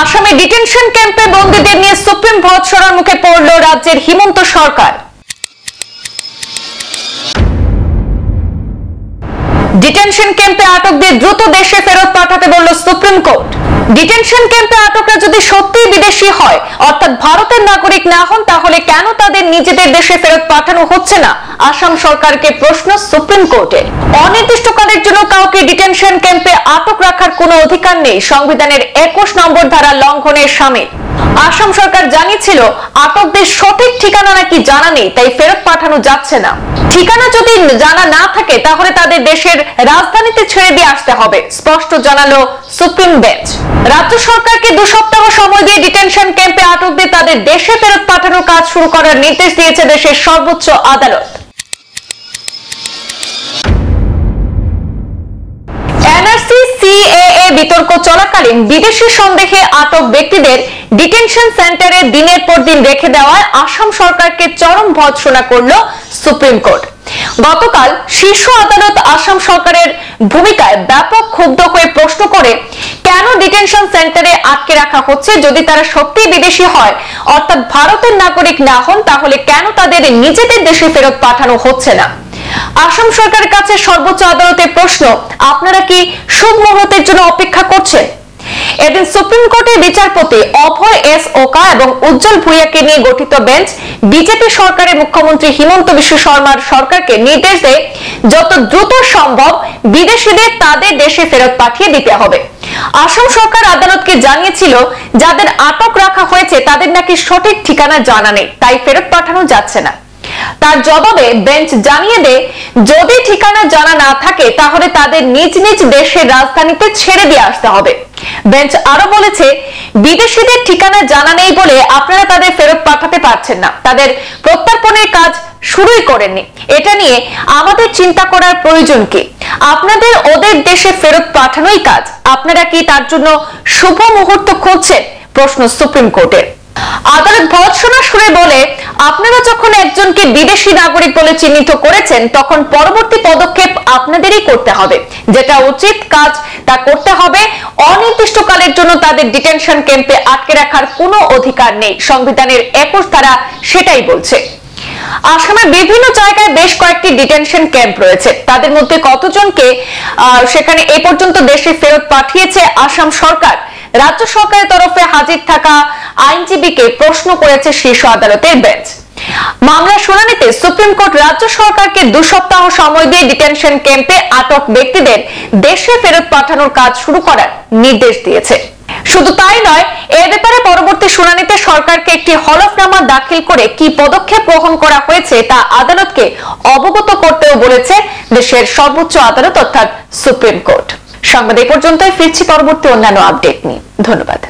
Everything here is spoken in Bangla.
আসামে ডিটেনশন ক্যাম্পে বন্দীদের নিয়ে সুপ্রিম ভৎসনার মুখে পড়ল রাজ্যের হিমন্ত সরকার। ডিটেনশন ক্যাম্পে আটকদের দ্রুত দেশে ফেরত পাঠাতে বলল সুপ্রিম কোর্ট। ডিটেনশন ক্যাম্পে আটকরা যদি সত্যিই বিদেশি হয়, অর্থাৎ ভারতের নাগরিক না হন, তাহলে কেন তাদের নিজেদের দেশে ফেরত পাঠানো হচ্ছে না? আসাম সরকারকে প্রশ্ন সুপ্রিম কোর্টের। অনির্দিষ্টকালের জন্য কাউকে ডিটেনশন ক্যাম্পে আটক রাখার কোনো অধিকার নেই, সংবিধানের 21 নম্বর ধারা লঙ্ঘনের শামিল। আসাম সরকার জানিয়েছিল আটকদের সঠিক ঠিকানা নাকি জানা নেই, তাই ফেরত পাঠানো যাচ্ছে না। ঠিকানা যদি জানা না থাকে তাহলে তাদের দেশের রাজধানীতে ছেড়ে দিয়ে আসতে হবে, স্পষ্ট জানালো সুপ্রিম বেঞ্চ। রাজ্য সরকারকে 2 সপ্তাহ সময় দিয়ে ডিটেনশন ক্যাম্পে আটকদের তাদের দেশে ফেরত পাঠানোর কাজ শুরু করার নির্দেশ দিয়েছে দেশের সর্বোচ্চ আদালত। এনআরসি সিএএ বিতর্ক চলাকালীন বিদেশি সন্দেহে আটক ব্যক্তিদের ডিটেনশন সেন্টারে দিনের পর দিন রেখে দেওয়ায় আসাম সরকারকে চরম ভৎসনা করল সুপ্রিম কোর্ট। গতকাল শীর্ষ আদালত আসাম সরকারের ভূমিকায় ব্যাপক ক্ষুব্ধ হয়ে প্রশ্ন করে, কেন ডিটেনশন সেন্টারে আটকে রাখা হচ্ছে? যদি তারা সত্যিই বিদেশি হয়, অর্থাৎ ভারতের নাগরিক না হন, তাহলে কেন তাদের নিজেদের দেশে ফেরত পাঠানো হচ্ছে না? আসাম সরকারের কাছে সর্বোচ্চ আদালতের প্রশ্ন, আপনারা কি শুভ মুহূর্তের জন্য অপেক্ষা করছেন? এদিন সুপ্রিম কোর্টের বিচারপতি অভয় এস ওকা এবং উজ্জ্বল ভূঁইয়াকে নিয়ে গঠিত বেঞ্চ বিজেপি সরকারের মুখ্যমন্ত্রী হিমন্ত বিশ্ব শর্মার সরকারকে নির্দেশ দেয় যত দ্রুত সম্ভব বিদেশিদের তাদের দেশে ফেরত পাঠিয়ে দিতে হবে। আসাম সরকার আদালতকে জানিয়েছিল যাদের আটক রাখা হয়েছে তাদের নাকি সঠিক ঠিকানা জানা নেই, তাই ফেরত পাঠানো যাচ্ছে না। তার জবাবে বেঞ্চ জানিয়ে দেয়, যদি ঠিকানা জানা না থাকে তাহলে তাদের নিজ নিজ দেশের রাজধানীতে ছেড়ে দিয়ে আসতে হবে। বেঞ্চ আরো বলেছে, বিদেশিদের ঠিকানা জানা নেই বলে আপনারা তাদের ফেরত পাঠাতে পারছেন না, তাদের প্রত্যর্পণের কাজ শুরুই করেননি, এটা নিয়ে আমাদের চিন্তা করার প্রয়োজন কি? আপনাদের ওদের দেশে ফেরত পাঠানোই কাজ, আপনারা কি তার জন্য শুভ মুহূর্ত খুঁজছেন? প্রশ্ন সুপ্রিম কোর্টের। আদালত ভৎসনা সুরে বলে, আপনারা যখন একজনকে বিদেশি নাগরিক বলে চিহ্নিত করেছেন তখন পরবর্তী পদক্ষেপ আপনাদেরই করতে হবে, যেটা উচিত কাজ তা করতে হবে। অনির্দিষ্টকালের জন্য তাদের ডিটেনশন ক্যাম্পে আটকে রাখার কোনো অধিকার নেই, সংবিধানের 21 ধারা সেটাই বলছে। আসামের বিভিন্ন জায়গায় বেশ কয়েকটি ডিটেনশন ক্যাম্প রয়েছে, তাদের মধ্যে কতজনকে সেখানে এ পর্যন্ত দেশে ফেরত পাঠিয়েছে আসাম সরকার? রাজ্য সরকারের তরফে হাজির থাকা আইনজীবীকে প্রশ্ন করেছে শীর্ষ আদালতের বেঞ্চ। মামলার শুনানিতে সুপ্রিম কোর্ট রাজ্য সরকারকে 2 সপ্তাহ সময় দিয়ে ডিটেনশন ক্যাম্পে আটক ব্যক্তিদের দেশে ফেরত পাঠানোর কাজ শুরু করার নির্দেশ দিয়েছে। শুধু তাই নয়, এ ব্যাপারে পরবর্তী শুনানিতে সরকারকে একটি হলফনামা দাখিল করে কি পদক্ষেপ গ্রহণ করা হয়েছে তা আদালতকে অবগত করতেও বলেছে দেশের সর্বোচ্চ আদালত অর্থাৎ সুপ্রিম কোর্ট। সংবাদ এ পর্যন্তই, ফিরছি পরবর্তী অন্যান্য আপডেট নিয়ে। ধন্যবাদ।